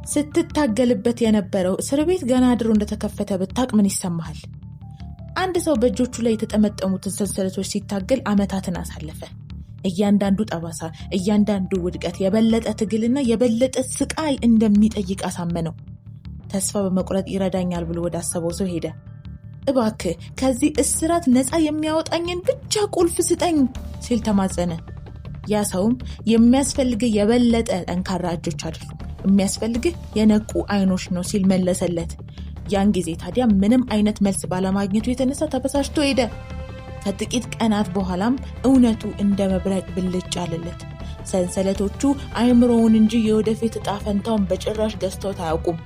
ስትታገልበት የነበረው እስር ቤት ገና ድሮ እንደተከፈተ ብታቅ ምን ይሰማሃል? አንድ ሰው በእጆቹ ላይ የተጠመጠሙትን ሰንሰለቶች ሲታገል ዓመታትን አሳለፈ። እያንዳንዱ ጠባሳ፣ እያንዳንዱ ውድቀት የበለጠ ትግልና የበለጠ ስቃይ እንደሚጠይቅ አሳመነው። ተስፋ በመቁረጥ ይረዳኛል ብሎ ወዳሰበው ሰው ሄደ። እባክህ ከዚህ እስራት ነፃ የሚያወጣኝን ብቻ ቁልፍ ስጠኝ ሲል ተማጸነ። ያ ሰውም የሚያስፈልግህ የበለጠ ጠንካራ እጆች አይደሉም፣ የሚያስፈልግህ የነቁ አይኖች ነው ሲል መለሰለት። ያን ጊዜ ታዲያ ምንም አይነት መልስ ባለማግኘቱ የተነሳ ተበሳጭቶ ሄደ። ከጥቂት ቀናት በኋላም እውነቱ እንደ መብረቅ ብልጭ አለለት። ሰንሰለቶቹ አእምሮውን እንጂ የወደፊት ዕጣ ፈንታውን በጭራሽ ገዝተውት አያውቁም።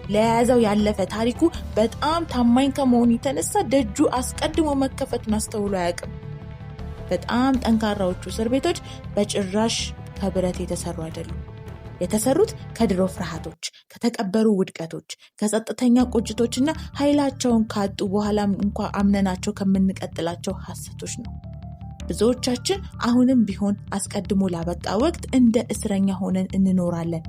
ለያዘው ያለፈ ታሪኩ በጣም ታማኝ ከመሆኑ የተነሳ ደጁ አስቀድሞ መከፈቱን አስተውሎ አያውቅም። በጣም ጠንካራዎቹ እስር ቤቶች በጭራሽ ከብረት የተሰሩ አይደሉም። የተሰሩት ከድሮ ፍርሃቶች፣ ከተቀበሩ ውድቀቶች፣ ከጸጥተኛ ቁጭቶችና ኃይላቸውን ካጡ በኋላም እንኳ አምነናቸው ከምንቀጥላቸው ሐሰቶች ነው። ብዙዎቻችን አሁንም ቢሆን አስቀድሞ ላበቃ ወቅት እንደ እስረኛ ሆነን እንኖራለን።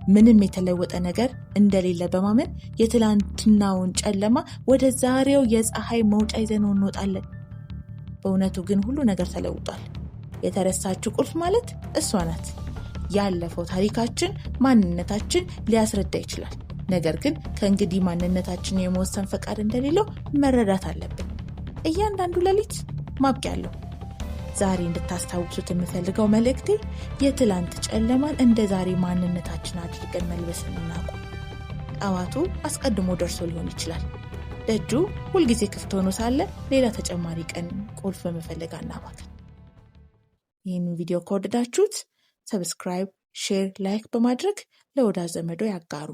ምንም የተለወጠ ነገር እንደሌለ በማመን የትላንትናውን ጨለማ ወደ ዛሬው የፀሐይ መውጫ ይዘነው እንወጣለን። በእውነቱ ግን ሁሉ ነገር ተለውጧል። የተረሳችው ቁልፍ ማለት እሷ ናት። ያለፈው ታሪካችን ማንነታችን ሊያስረዳ ይችላል። ነገር ግን ከእንግዲህ ማንነታችን የመወሰን ፈቃድ እንደሌለው መረዳት አለብን። እያንዳንዱ ሌሊት ማብቂያ አለው። ዛሬ እንድታስታውሱት የምፈልገው መልእክቴ የትላንት ጨለማን እንደ ዛሬ ማንነታችን አድርገን መልበስን እናቁም። ጠዋቱ አስቀድሞ ደርሶ ሊሆን ይችላል። ደጁ ሁልጊዜ ክፍት ሆኖ ሳለ ሌላ ተጨማሪ ቀን ቁልፍ በመፈለግ አናባክን። ይህንን ቪዲዮ ከወደዳችሁት ሰብስክራይብ፣ ሼር፣ ላይክ በማድረግ ለወዳጅ ዘመዶ ያጋሩ።